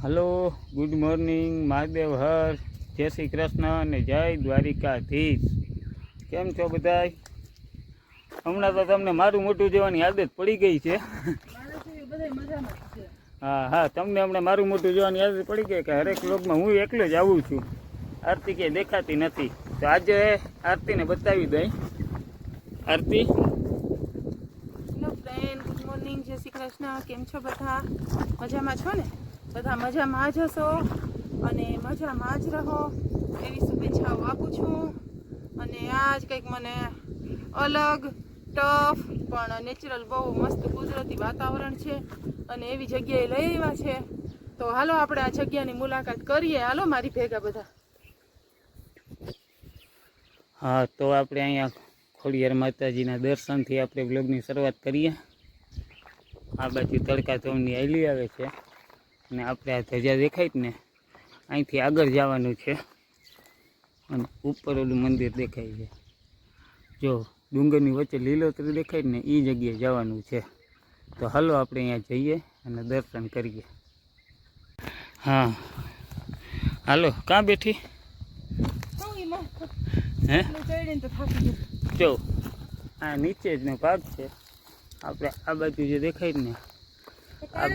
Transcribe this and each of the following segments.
Hello, good morning, Mahadev હર, જય શ્રી કૃષ્ણ અને જય દ્વારિકાધીશ. કેમ છો બધાય? હમણાં તો તમને મારું મોટું જોવાની આદત પડી ગઈ છે. હા, તમને હમણાં મારું મોટું જોવાની આદત પડી ગઈ કે હરેક વ્લોગમાં હું એકલો જ આવું છું. આરતી ક્યાંય દેખાતી નથી, તો આજે આરતીને બતાવી દઈ. આરતી, હેલો ફ્રેન્ડ, ગુડ મોર્નિંગ, જય શ્રી કૃષ્ણ. કેમ છો બધા? મજામાં છો ને? બધા મજામાં જ હશો અને મજામાં જ રહો એવી શુભેચ્છાઓ આપું છું. અને આજ કંઈક મને અલગ ટફ પણ નેચરલ બહુ મસ્ત કુદરતી વાતાવરણ છે અને એવી જગ્યાએ લઈ આવ્યા છે. તો હાલો આપણે આ જગ્યાની મુલાકાત કરીએ. હાલો મારી ભેગા બધા. હા, તો આપણે અહીંયા ખોડિયાર માતાજીના દર્શનથી આપણે બ્લોગની શરૂઆત કરીએ. આ બાજુ તડકા ધોમની આયલી આવે છે અને આપણે આ ધજા દેખાય જ ને, અહીંથી આગળ જવાનું છે અને ઉપર ઓલું મંદિર દેખાય છે. જો ડુંગરની વચ્ચે લીલોતરી દેખાય ને, એ જગ્યાએ જવાનું છે. તો હાલો આપણે અહીંયા જઈએ અને દર્શન કરીએ. હા હાલો, ક્યાં બેઠી? હે, જો આ નીચે જ નો ભાગ છે. આપણે આ બાજુ જે દેખાય ને, આ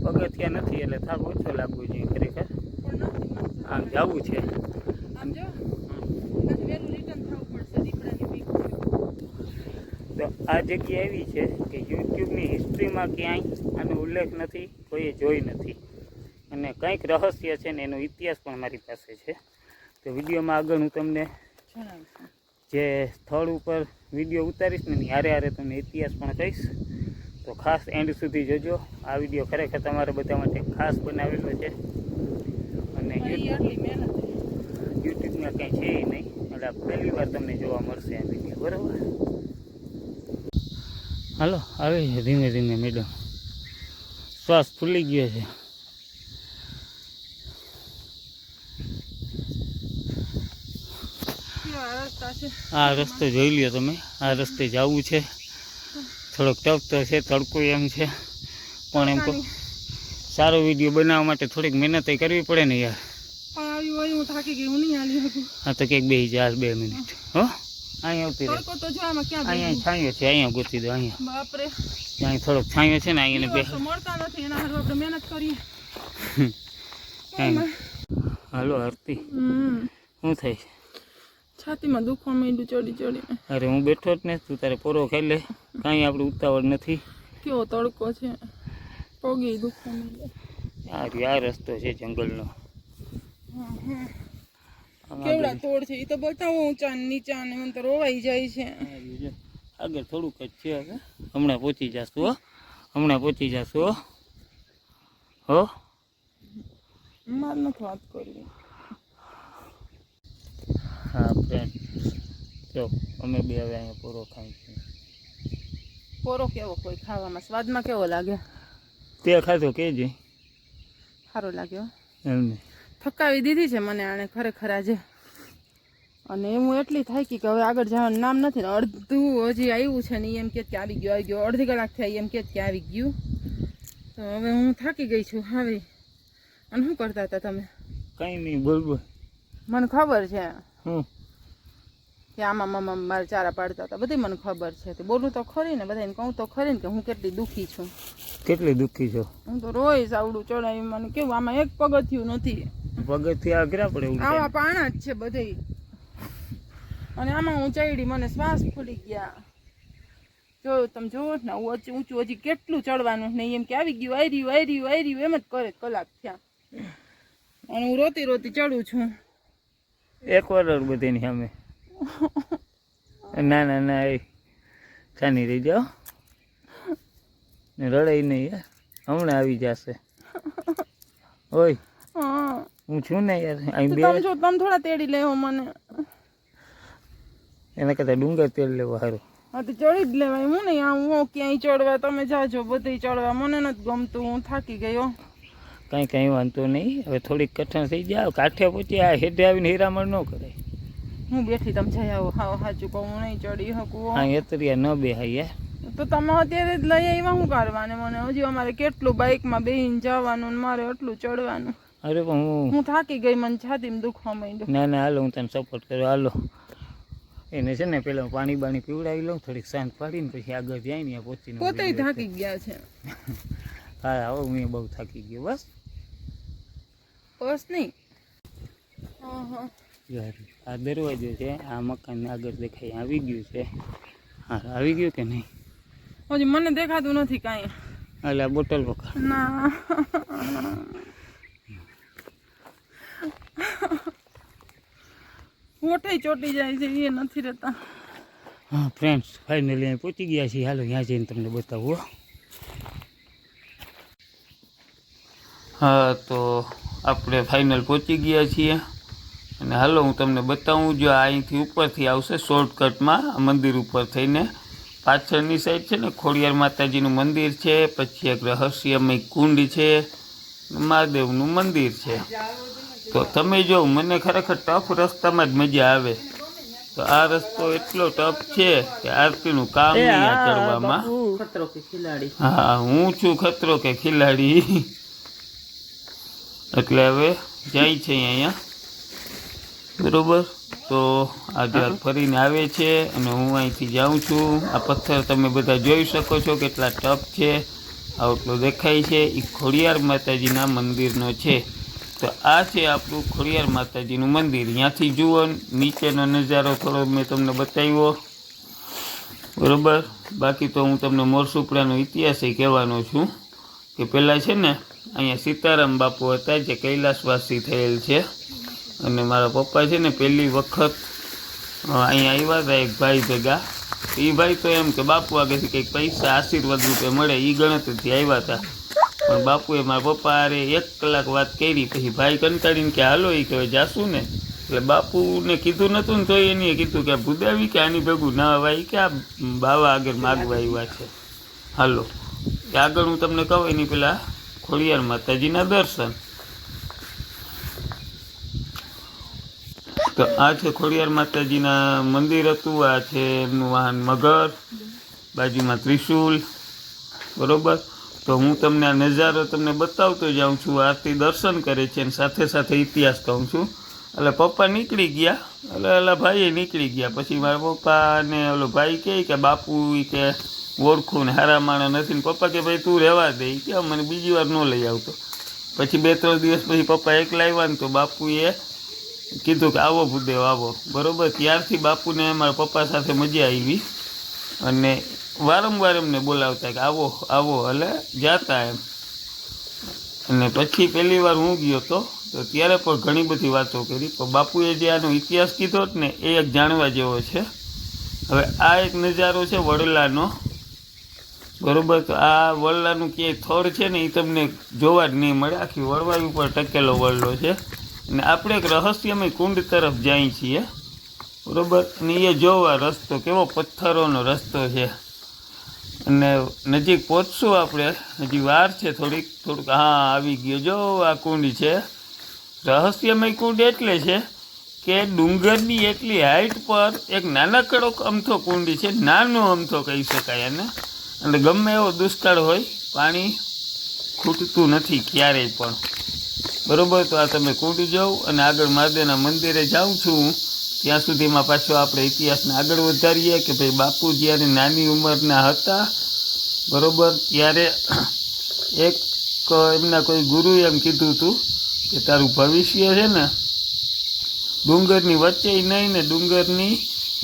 પગથિયા નથી એટલે થાક ઓછો લાગવો જોઈએ. ખરેખર આમ જવું છે. તો આ જગ્યા એવી છે કે યુટ્યુબની હિસ્ટ્રીમાં ક્યાંય આનો ઉલ્લેખ નથી, કોઈએ જોઈ નથી અને કંઈક રહસ્ય છે ને એનો ઇતિહાસ પણ મારી પાસે છે. તો વિડીયોમાં આગળ હું તમને જે સ્થળ ઉપર વિડીયો ઉતારીશ ને હારે હારે તમને ઇતિહાસ પણ કહીશ. તો ખાસ એન્ડ સુધી જોજો. આ વિડીયો ખરેખર તમારા બધા માટે ખાસ બનાવેલો છે અને યુટ્યુબમાં કંઈ છે નહીં, એટલે પહેલી વાર તમને જોવા મળશે આ વિડીયો. બરાબર? હાલો, આવે છે ધીમે ધીમે મેડમ. શ્વાસ ફૂલી ગયો છે. આ રસ્તો જોઈ લ્યો તમે. આ રસ્તે જવું છે. થોડોક ટફ તો છે, તડકો એમ છે, પણ એમ કહું સારો વિડીયો બનાવવા માટે થોડીક મહેનત કરવી પડે ને યાર. હા તો ક્યાંક બેસી જા 2 મિનિટ. હો, અહીંયા આવતી રહે. અહીંયા છાંયો છે, અહીંયા ગોતી દો. અહીંયા ત્યાં થોડોક છાંયો છે ને, અહીંયા બે હાલો આરતી, શું થાય છે? છાતીમાં દુખવા માંડ્યું ચડી ચડીને. અરે હું બેઠો જ ને, તું તારે પોરો ખાઈ લે. કાંઈ આપણે ઉતાવળ નથી. કેવો તડકો છે, પગે દુખવા માંડ્યા. આ રસ્તો છે જંગલનો. કેવડા તોડ છે એ તો બતાવો. ઊંચા નીચા ને મને તો રોવાઈ જાય છે. આગળ થોડુંક જ છે, હવે હમણાં પહોંચી જશું. હો, હમણાં પહોંચી જશું. હો, મારે નથી વાત કરવી. હા ફ્રેન્ડ, જો અમે બે હવે અહીંયા પોરો ખાઈ છીએ. પોરો કેવો કોઈ ખાવામાં સ્વાદમાં કેવો લાગે? તે ખાધો કેજે. સારો લાગ્યો એમને થકાવી દીધી છે મને આણે ખરેખર આજે. અને હું એટલી થાકી કે હવે આગળ જવાનું નામ નથી ને. અડધું હજી આવ્યું છે ને એમ કે આવી ગયું. અડધી કલાક થઈ એમ કે આવી ગયું. તો હવે હું થાકી ગઈ છું હવે. અને શું કરતા હતા તમે? કંઈ નહીં, બોલ બોલ. મને ખબર છે કે આમાં મમ્મા મારે ચારા પાડતા હતા, બધી મને ખબર છે. તે બોલું તો ખરી ને, બધાને કહું તો ખરી ને કે હું કેટલી દુઃખી છું. કેટલી દુઃખી છો? હું તો રોઈશ આવડું ચડાવી. મને કેવું આમાં એક પગથિયું નથી. પગથિયા અઘરા પડે. આવા પાણા જ છે બધે. અને આમાં હું ચડી, મને શ્વાસ ફૂલી ગયા. જો તમે જોવો ને ઊંચું હજી કેટલું ચડવાનું ને એમ કે આવી ગયું, આયર્યું એમ જ કરે કલાક થયા. અને હું રોતી રોતી ચડું છું. એક વાર બધીની સામે. ના ના ના, એ ચાની રહી જાઓ ને, રડાઈ નહીં યાર, હમણાં આવી જશે. ઓય હું છું ને યાર, અહીં બે. તમે થોડા તેડી લેવો મને. એના કરતા ડુંગર તેલ લેવો સારું. હા તો ચડી જ લેવાય. હું નહીં આવું ક્યાંય ચડવા. તમે જાજો બધે ચડવા, મને નથી ગમતું. હું થાકી ગયો. કંઈ વાંધો નહીં. હવે થોડીક કઠણ થઈ જાય. કાંઠે પહોંચી આ હેઠે આવીને હીરામણ ન કરાય. હું બેઠી, તમે જઈ આવો. હા સાચું કહું, હું નહીં ચડી શકું. હા એતરિયા ન બેહાય. તો તમે અત્યારે જ લઈ આવ્યા શું કરવાને મને? હજી અમારે કેટલું બાઇકમાં બેહીને જવાનું ને મારે એટલું ચડવાનું. અરે પણ હું થાકી ગઈ, મને છાતીમાં દુખવા માંડ્યું. ના ના હાલો, હું તને સપોર્ટ કરું. હાલો, એને છે ને પેલા પાણી બાણી પીવડાવી લઉં, થોડીક શાંત પાડીને પછી આગળ જાય ને પહોંચીને પોતે થાકી ગયા છે. હા હવે હું બહુ થાકી ગયો. બસ બસ નહીં. હા હા, યાર આ દરવાજો છે, આ મકાન આગળ દેખાય આવી ગયું છે. હા આવી ગયું કે નહીં? હજી મને દેખાતું નથી કાંઈ. એટલે આ બોટલ પકડ. ના મોટે ચોટી જાય છે, એ નથી રહેતા. હા ફ્રેન્ડ્સ, ફાઇનલી અહીં પહોંચી ગયા છીએ. હાલો ત્યાં જઈને તમને બતાવું. હા તો આપણે ફાઇનલ પહોંચી ગયા છીએ અને હાલો હું તમને બતાવું. જો અહીંથી ઉપરથી આવશે શોર્ટકટમાં મંદિર ઉપર થઈને. પાછળની સાઈડ છે ને ખોડિયાર માતાજીનું મંદિર છે, પછી એક રહસ્યમય કુંડ છે, મહાદેવનું મંદિર છે. તો તમે જો મને ખરેખર ટફ રસ્તામાં જ મજા આવે. તો આ રસ્તો એટલો ટફ છે કે આરતીનું કામ નહીં આ ચડવામાં. હા હું છું ખતરો કે ખિલાડી. એટલે હવે જાય છે અહીંયા, બરોબર. તો આ જરાક ફરીને આવે છે અને હું અહીંથી જાઉં છું. આ પથ્થર તમે બધા જોઈ શકો છો કેટલા ટફ છે. આટલો દેખાય છે એ ખોડિયાર માતાજીના મંદિરનો છે. તો આ છે આપણું ખોડિયાર માતાજીનું મંદિર. ત્યાંથી જુઓ નીચેનો નજારો થોડો મેં તમને બતાવ્યો, બરોબર. બાકી તો હું તમને મોરસુપડાનો ઇતિહાસ કહેવાનો છું કે પહેલાં છે ને અહીંયા સીતારામ બાપુ હતા જે કૈલાસવાસી થયેલ છે. અને મારા પપ્પા છે ને પહેલી વખત અહીંયા આવ્યા હતા એક ભાઈ ભેગા. એ ભાઈ તો એમ કે બાપુ આગળથી કંઈક પૈસા આશીર્વાદ રૂપે મળે એ ગણતરીથી આવ્યા હતા. પણ બાપુએ મારા પપ્પા હારે 1 કલાક વાત કરી. પછી ભાઈ કંટાળીને કે હાલો એ કહેવાય જાશું ને. એટલે બાપુને કીધું નહોતું ને તો એને કીધું કે ભૂદાવી કે આની ભેગું ના અવાય કે આ બાવા આગળ માગવા આવ્યા છે. હાલો આગળ હું તમને કહું એની પેલા ખોડિયાર માતાજીના દર્શન. તો આ છે ખોડિયાર માતાજીના મંદિર હતું. આ છે એમનું વાહન મગર, બાજુમાં ત્રિશુલ, બરોબર. તો હું તમને આ નજારો તમને બતાવતો જાઉં છું. આરતી દર્શન કરે છે અને સાથે સાથે ઇતિહાસ કહું છું. એટલે પપ્પા નીકળી ગયા, એટલે ઓલા ભાઈએ નીકળી ગયા. પછી મારા પપ્પા ને ઓલો ભાઈ કહે કે બાપુ કે ઓળખું ને હારા માણસ નથી. ને પપ્પા કે ભાઈ તું રહેવા દે કે મને બીજી વાર ન લઈ આવતો. પછી 2-3 દિવસ પછી પપ્પા એકલા આવ્યા ને તો બાપુએ કીધું કે આવો ભૂદેવ આવો, બરોબર. ત્યારથી બાપુને મારા પપ્પા સાથે મજા આવી અને વારંવાર એમને બોલાવતા કે આવો આવો, એટલે જાતા એમ. અને પછી પહેલી વાર હું ગયો તો ત્યારે પણ ઘણી બધી વાતો કરી. પણ બાપુએ જે આનો ઇતિહાસ કીધો ને એ એક જાણવા જેવો છે. હવે આ એક નજારો છે વડલાનો, બરોબર. તો આ વડલાનું ક્યાંય થડ છે ને એ તમને જોવા જ નહીં મળે. આખી વડવાઈ ઉપર ટકેલો વડલો છે. અને આપણે એક રહસ્યમય કુંડ તરફ જઈએ છીએ, બરોબર. અને એ જોવા રસ્તો કેવો પથ્થરોનો રસ્તો છે. અને નજીક પહોંચશું આપણે, હજી વાર છે થોડુંક. હા આવી ગયો. જો આ કુંડ છે. રહસ્યમય કુંડ એટલે છે કે ડુંગરની એટલી હાઈટ પર એક નાનકડો અમથો કુંડ છે. નાનો અમથો કહી શકાય એને. અને ગમે એવો દુષ્કાળ હોય પાણી ખૂટતું નથી ક્યારેય પણ, બરોબર. તો આ તમે કુંડ જાઓ અને આગળ મહાદેવના મંદિરે જાઉં છું. ત્યાં સુધીમાં પાછો આપણે ઇતિહાસને આગળ વધારીએ કે ભાઈ બાપુ જ્યારે નાની ઉંમરના હતા, બરોબર, ત્યારે એક એમના કોઈ ગુરુએ એમ કીધું હતું કે તારું ભવિષ્ય છે ને ડુંગરની વચ્ચે નહીં ને ડુંગરની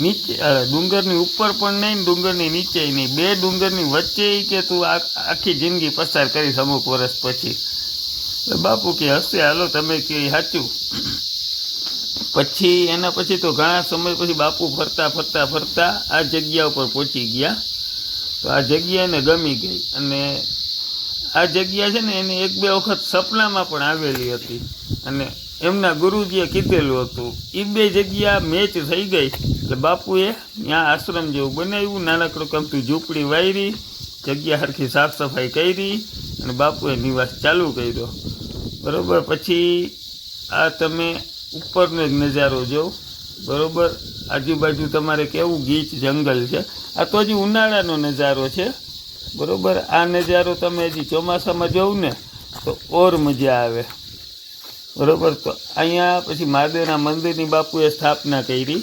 નીચે, ડુંગરની ઉપર પણ નહીં ને ડુંગરની નીચે નહીં, 2 ડુંગરની વચ્ચે કે તું આખી જિંદગી પસાર કરીશ અમુક વર્ષ પછી. બાપુ કે હશે, હાલો તમે કે સાચું. પછી એના પછી તો ઘણા સમય પછી બાપુ ફરતા ફરતા ફરતા આ જગ્યા ઉપર પહોંચી ગયા. તો આ જગ્યા એને ગમી ગઈ અને આ જગ્યા છે ને એને 1-2 વખત સપનામાં પણ આવેલી હતી. અને એમના ગુરુજીએ કીધેલું હતું. એ 2 જગ્યા મેચ થઈ ગઈ. એટલે બાપુએ ત્યાં આશ્રમ જેવું બનાવ્યું, નાનકડું કમતું ઝૂંપડી વાયરી, જગ્યા સરખી સાફ સફાઈ કરી અને બાપુએ નિવાસ ચાલુ કર્યો, બરોબર. પછી આ તમે ઉપરનો એક નજારો જો, બરોબર. આજુબાજુ તમારે કેવું ગીચ જંગલ છે. આ તો હજી ઉનાળાનો નજારો છે, બરાબર. આ નજારો તમે હજી ચોમાસામાં જોઉં ને તો ઓર મજા આવે, બરાબર. તો અહીંયા પછી મહાદેવના મંદિરની બાપુએ સ્થાપના કરી,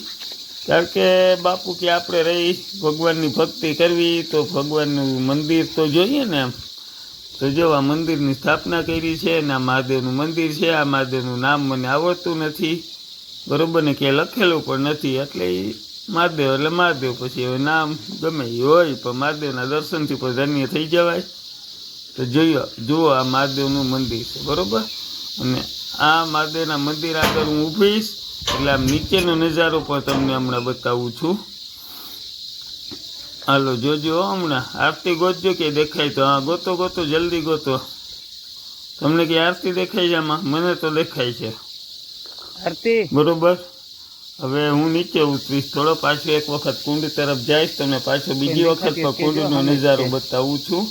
કારણ કે બાપુ કે આપણે રહી ભગવાનની ભક્તિ કરવી તો ભગવાનનું મંદિર તો જોઈએ ને એમ. તો જો આ મંદિરની સ્થાપના કરી છે ને આ મહાદેવનું મંદિર છે. આ મહાદેવનું નામ મને આવડતું નથી, બરાબર ને, કે લખેલું પણ નથી, એટલે એ મહાદેવ એટલે મહાદેવ. પછી હવે નામ ગમે એ હોય, પણ મહાદેવના દર્શનથી પણ ધન્ય થઈ જવાય. તો જુઓ આ મહાદેવનું મંદિર છે, બરાબર. અને આ મહાદેવના મંદિર આગળ હું ઊભીશ એટલે આમ નીચેનો નજારો પણ તમને હમણાં બતાવું છું. હાલો જોજો હમણાં. આરતી ગોતજો કે દેખાય તો. હા, ગોતો ગોતો, જલ્દી ગોતો. તમને કે આરતી દેખાય છે આમાં? મને તો દેખાય છે આરતી, બરોબર. હવે હું નીચે ઉતરીશ થોડો, પાછો એક વખત કુંડ તરફ જઈશ, તમને પાછો બીજી વખત પણ કુંડનો નજારો બતાવું છું,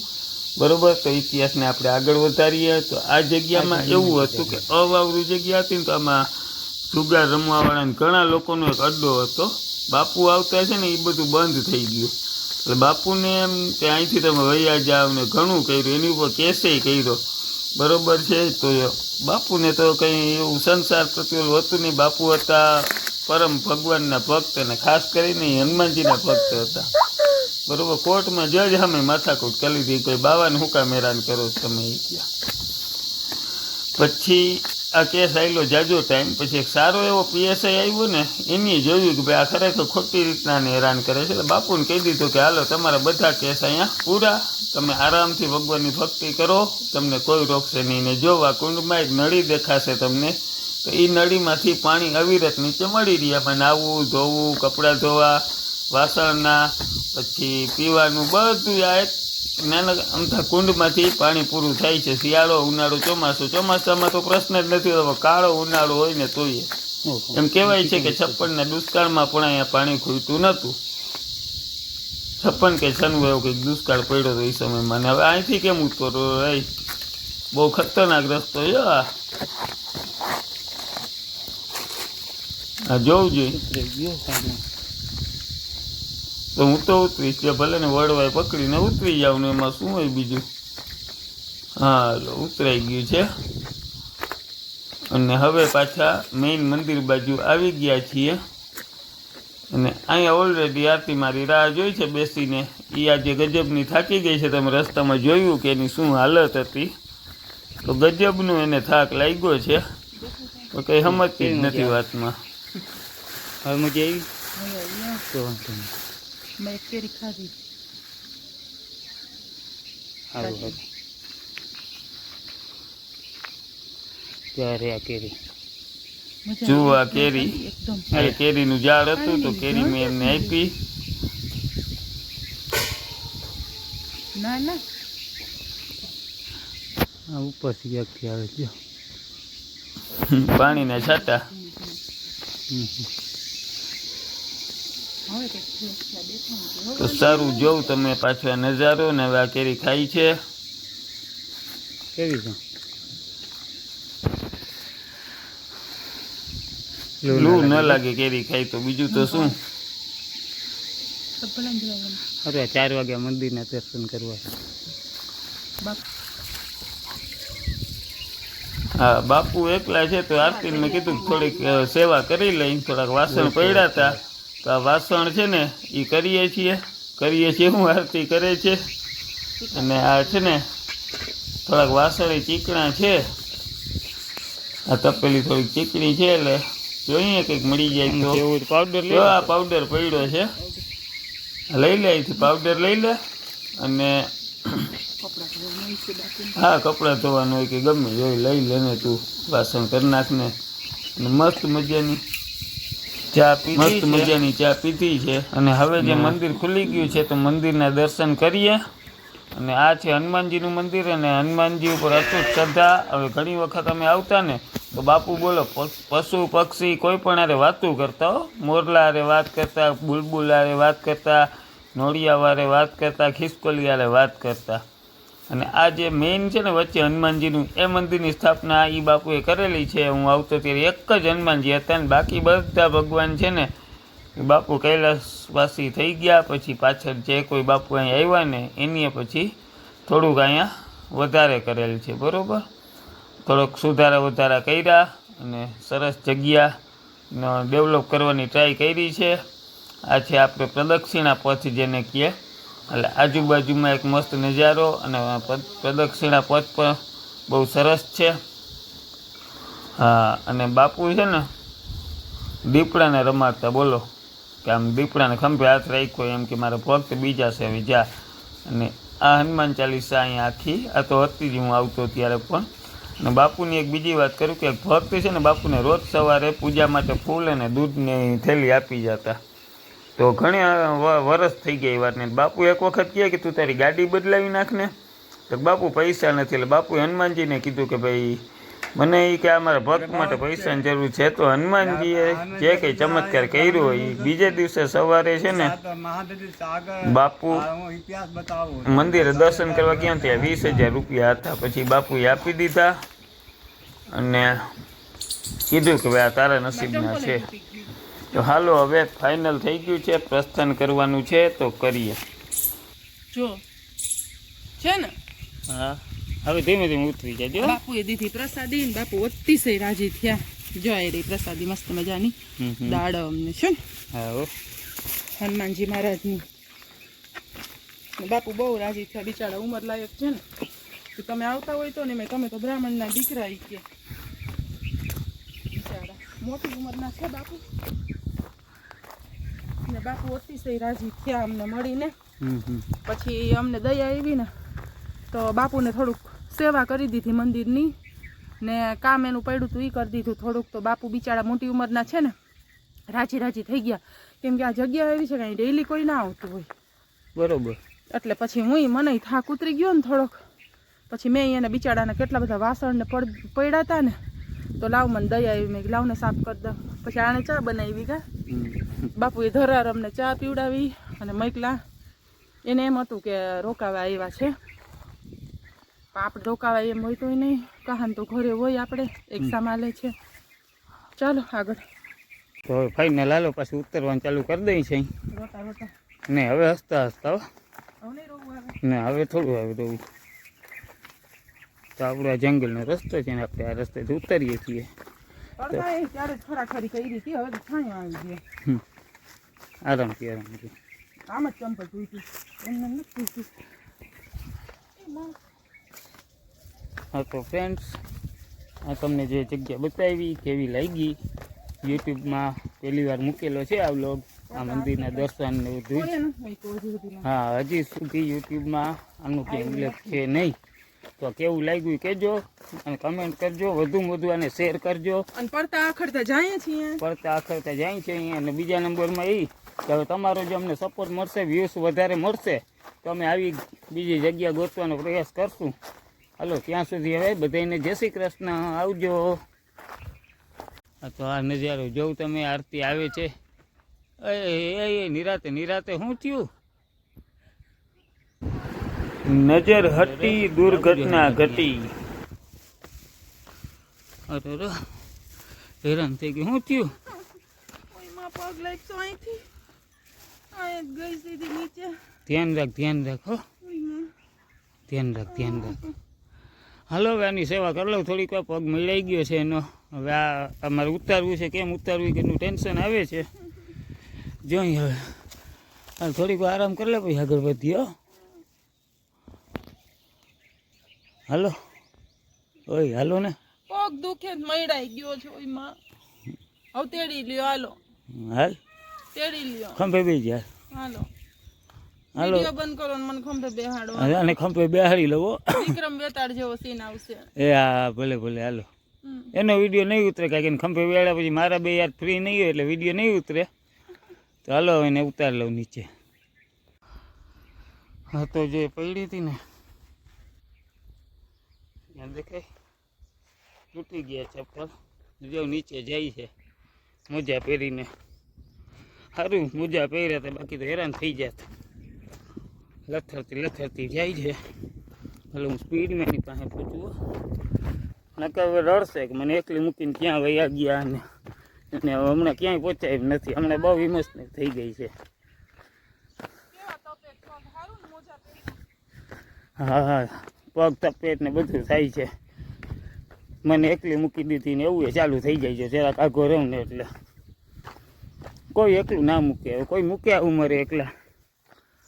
બરોબર. તો ઇતિહાસને આપણે આગળ વધારીએ. તો આ જગ્યામાં એવું હતું કે અવાવરું જગ્યા હતી ને, તો આમાં જુગાર રમવાવાળાને ઘણા લોકોનો એક અડ્ડો હતો. બાપુ આવતા છે ને એ બધું બંધ થઈ ગયું, એટલે બાપુને એમ કે અહીંથી તમે વૈયા જાવ ને ઘણું કર્યું, એની ઉપર કેસે કર્યો, બરોબર છે. તો બાપુને તો કંઈ એવું સંસાર પ્રત્યે હતું નહીં. બાપુ હતા પરમ ભગવાનના ભક્ત, અને ખાસ કરીને હનુમાનજીના ભક્ત હતા, બરોબર. કોર્ટમાં જજ સામે માથાકૂટ કરી લીધી, કોઈ બાવાને હું કામ હેરાન કરો તમે એ ક્યાં. પછી આ કેસ આવેલો જાજો ટાઈમ, પછી એક સારો એવો પીએસઆઈ આવ્યો ને, એની જોયું કે ભાઈ આ ખરેખર ખોટી રીતના હેરાન કરે છે. એટલે બાપુને કહી દીધું કે હાલો તમારા બધા કેસ અહીંયા પૂરા, તમે આરામથી ભગવાનની ભક્તિ કરો, તમને કોઈ રોકશે નહીં. ને જો આ કુંડમાં એક નળી દેખાશે તમને, તો એ નળીમાંથી પાણી અવિરત નીચે મળી રહ્યા. એમાં નાહવું, ધોવું, કપડાં ધોવા, વાસણના, પછી પીવાનું બધું આ એક નાના અમથા કુંડમાંથી પાણી પૂરું થાય છે. શિયાળો, ઉનાળો, ચોમાસું. ચોમાસામાં તો પ્રશ્ન જ નથી, હવે કાળો ઉનાળો હોય ને તોય એમ કહેવાય છે કે 56ના દુષ્કાળમાં પણ અહીંયા પાણી ખૂટતું નહોતું. 56 કે 96 એવો કંઈક દુષ્કાળ પડ્યો હતો એ સમયમાં. હવે અહીંથી કેમ ઉતરો રહી, બહુ ખતરનાક રસ્તો છે આ જોવું જોઈએ. તો હું તો ઉતરીશ, જે ભલે ને વડવાય પકડીને ઉતરી જાવ ને, એમાં શું હોય બીજું. હાલો ઉતરાઈ ગયું છે, અને હવે પાછા મેઇન મંદિર બાજુ આવી ગયા છીએ. અને અહીંયા ઓલરેડી આરતી મારી રાહ જોઈ છે બેસીને. એ આજે ગજબની થાકી ગઈ છે, તમે રસ્તામાં જોયું કે એની શું હાલત હતી. તો ગજબનું એને થાક લાગ્યો છે, તો કંઈ સમજતી જ નથી વાતમાં. હવે મજા આવી તો વાંધો નહીં. મેં એક કેરી ખાધી. સારું સારું. ત્યારે આ કેરી જુઓ, આ કેરી, આ કેરીનું ઝાડ હતું તો કેરી મેં એમને આપી. ના ના, આ ઉપરથી એકથી આવે છે પાણીના છાંટા. તો સારું જોઉં તમે પાછો આ નજારો. ને હવે આ કેરી ખાઈ છે. કેવી છે? લૂ ન લાગે કેરી ખાઈ તો, બીજું તો શું. અરે 4 વાગ્યા મંદિરના દર્શન કરવા. હા, બાપુ એકલા છે તો આરતીને મેં કીધું થોડીક સેવા કરી લઈ. થોડાક વાસણ પડ્યા હતા તો આ વાસણ છે ને એ કરીએ છીએ. હું આરતી કરે છે, અને આ છે ને થોડાક વાસણ ચીકણા છે. આ તપેલી થોડીક ચીકણી છે, એટલે જોઈએ કંઈક મળી જાય તો. પાવડર આ પાવડર પડ્યો છે, લઈ લે અહીંથી પાવડર લઈ લે. અને હા, કપડાં ધોવાનું હોય કે ગમે હોય લઈ લે ને, તું વાસણ કરી નાખ ને. અને મસ્ત મજાની ચા પીધી છે. અને હવે જે મંદિર ખુલી ગયું છે તો મંદિરના દર્શન કરીએ. અને આ છે હનુમાનજીનું મંદિર, અને હનુમાનજી ઉપર અતૂટ શ્રદ્ધા. હવે ઘણી વખત અમે આવતા ને તો બાપુ બોલો પશુ પક્ષી કોઈ પણ હારે વાતું કરતા હો. મોરલા હારે વાત કરતા, બુલબુલ હારે વાત કરતા, નોળિયા વારે વાત કરતા, ખિસકોલી હારે વાત કરતા. અને આ જે મેઇન છે ને વચ્ચે હનુમાનજીનું, એ મંદિરની સ્થાપના એ બાપુએ કરેલી છે. હું આવતો ત્યારે એક જ હનુમાનજી હતા, ને બાકી બધા ભગવાન છે ને બાપુ કૈલાસવાસી થઈ ગયા પછી પાછળ જે કોઈ બાપુ અહીંયા આવ્યા ને એની પછી થોડુંક અહીંયા વધારે કરેલ છે, બરાબર. થોડોક વધારા કર્યા અને સરસ જગ્યાનો ડેવલપ કરવાની ટ્રાય કરી છે. આ છે આપણે પ્રદક્ષિણા પથ જેને કહીએ, એટલે આજુબાજુમાં એક મસ્ત નજારો અને પ્રદક્ષિણા પથ પણ બહુ સરસ છે. હા, અને બાપુ છે ને દીપડાને રમાડતા, બોલો કે આમ દીપડાને ખંભે હાથ રાખ્યો એમ કે મારા ભક્ત બીજા છે હવે જા. અને આ હનુમાન ચાલીસા અહીંયા આખી આ તો હતી જ હું આવતો ત્યારે પણ. અને બાપુની એક બીજી વાત કરું કે એક ભક્ત છે ને બાપુને રોજ સવારે પૂજા માટે ફૂલ અને દૂધની થેલી આપી જતા. તો ઘણી વરસ થઈ ગયા એ વાતને. બાપુ એક વખત કહે કે તું તારી ગાડી બદલાવી નાખ ને. તો બાપુ પૈસા નથી, એટલે બાપુએ હનુમાનજીને કીધું કે ભાઈ મને એ કે આ મારા ભક્ત માટે પૈસાની જરૂર છે. તો હનુમાનજીએ જે કંઈ ચમત્કાર કર્યો હોય એ બીજે દિવસે સવારે છે ને બાપુ મંદિરે દર્શન કરવા ગયા ત્યાં 20,000 રૂપિયા હતા. પછી બાપુએ આપી દીધા અને કીધું કે ભાઈ આ તારા નસીબના છે. તો હાલો હવે ફાઇનલ થઈ ગયું છે, પ્રસ્થાન કરવાનું છે તો કરીએ. જો છે ને, હા હવે ધીમે ધીમે ઉતરી જાય. બાપુએ દીધી પ્રસાદી ને બાપુ અતિશય રાજી થયા. જો એ રહી પ્રસાદી મસ્ત મજાની દાડમ ને છે ને, હા હનુમાનજી મહારાજની. બાપુ બહુ રાજી થયા, બિચારા ઉંમર લાયક છે ને. તો તમે આવતા હોય તો ને મેં તમે તો બ્રાહ્મણના દીકરા ઈ કે બિચારા મોટી ઉંમરના છે બાપુ. ને બાપુ અતિશય રાજી થયા અમને મળીને. પછી અમને દયા આવી ને તો બાપુને થોડુંક સેવા કરી દીધી મંદિરની ને કામ એનું પડ્યું હતું એ કરી દીધું થોડુંક. તો બાપુ બિચારા મોટી ઉંમરના છે ને રાજી થઈ ગયા, કેમ કે આ જગ્યા એવી છે કે અહીં ડેઈલી કોઈ ના આવતું હોય, બરોબર. એટલે પછી મને થાક ઉતરી ગયો ને થોડોક. પછી મેં એને બિચારાને કેટલા બધા વાસણ ને પડ્યા હતા ને, તો લાવ મને દયા આવી, મેં લાવને સાફ કરી દઉં. પછી આને ચા બનાવી કા બાપુએ ધરાર અમને ચા પીવડાવી અને મોકલા. એને એમ હતું કે રોકાવા આવ્યા છે, આપણે રોકાવા એમ હોય તો નહીં, કહાન તો ઘરે હોય આપણે એક્ઝામ આલે છે. ચાલો આગળ. તો હવે ફાઇનલ હાલો પાછું ઉતરવાનું ચાલુ કરી દઈ છે. રોતા ને હવે હસતા હસતા હવે નહીં રોવું આવે ને હવે થોડું આવે તો આપણો આ જંગલનો રસ્તો છે ને આપણે આ રસ્તેથી ઉતરીએ છીએ. પડતા ત્યારે જ ખરાખરી કરી હતી, હવે તો છાંયો આવી ગયો. આરામથી આમ જ ચંપલ પૂછ્યું એમને નથી પૂછ્યું. હા તો ફ્રેન્ડ્સ, આ તમને જે જગ્યા બતાવી કેવી લાગી, યુટ્યુબમાં પહેલી વાર મૂકેલો છે આ વ્લોગ, આ મંદિરના દર્શન ને બધું. હા, હજી સુધી યુટ્યુબમાં આનું કંઈ ઉલ્લેખ છે નહીં. તો કેવું લાગ્યું કહેજો અને કમેન્ટ કરજો, વધુમાં વધુ આને શેર કરજો. અને પડતા આખડતા જાય છે અહીંયા. અને બીજા નંબરમાં એ કે હવે તમારો જો અમને સપોર્ટ મળશે, વ્યૂઝ વધારે મળશે તો અમે આવી બીજી જગ્યા ગોતવાનો પ્રયાસ કરશું. હાલો ત્યાં સુધી હવે બધાને જય શ્રી કૃષ્ણ, આવજો. તો આ નજારો જોઉં તમે, આરતી આવે છે. એ નિરાતે શું થયું? નજર હટી દુર્ઘટના ઘટી. અરે હેરાન થઈ ગયું, શું થયું? પગ લાગતો અહીંથી આ ગઈ સીધી નીચે. ધ્યાન રાખ હો, ધ્યાન રાખ. હાલો હવે આની સેવા કરી લઉં થોડીક વાર. પગ મળાઈ ગયો છે એનો. હવે આ અમારે ઉતારવું છે, કેમ ઉતારવું કે એનું ટેન્શન આવે છે. જોઈ હવે હાલ થોડીક વાર આરામ કરી લે પછી આગળ વધીએ. હાલો ઓય હાલો ને, પગ દુખે મળાઈ ગયો છે ઓયમાં. હવે તેડી લ્યો, હાલો હાલ તેડી લ્યો, ખંભે બેસી જા. હાલો હાલો બંધ કરો ને મને ખંભે બેહાડો. અને ખંભે બેહાડી લવો. વિક્રમ બેતાળ જેવો સીન આવશે. એ હા ભલે હાલો. એનો વિડીયો નહીં ઉતરે કારણ કે ખંભે બેહાડ્યા પછી મારા બે યાર ફ્રી નહીં હોય એટલે વિડીયો નહીં ઉતરે. તો હાલો એને ઉતાર લઉં નીચે. હા તો જે પડી હતી ને ત્યાં દેખાય તૂટી ગયા ચપ્પલ. જો નીચે જાય છે મોજા પહેરીને. સારું મોજા પહેર્યા હતા, બાકી તો હેરાન થઈ જતા. લથડતી જાય છે. એટલે હું સ્પીડમાં એની પાસે પહોંચું. નકર હવે રડશે કે મને એકલી મૂકીને ક્યાં વયા ગયા ને અને હવે હમણાં ક્યાંય પહોંચાય એમ નથી. હમણાં બહુ ઇમોશનલ થઈ ગઈ છે. કેવા તપે પગ હારું ને મોજા પહેરી. હા હા, પગ તપેટ ને બધું થાય છે. મને એકલી મૂકી દીધી ને એવું એ ચાલુ થઈ જાય છે. જરાક આઘો રહું ને એટલે કોઈ એકલું ના મૂકે. હવે કોઈ મૂકે આ ઉંમરે એકલા.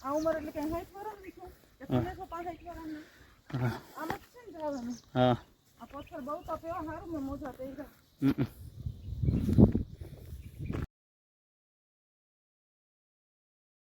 આ ઉંમર એટલે કઈ 60 વર્ષની છે કે તમે 65 વર્ષની? હા આમ જ છે ને જવાનું. હા. આ પથ્થર બહુ તપે હારું મેં મોજા પહેર્યા. હમ.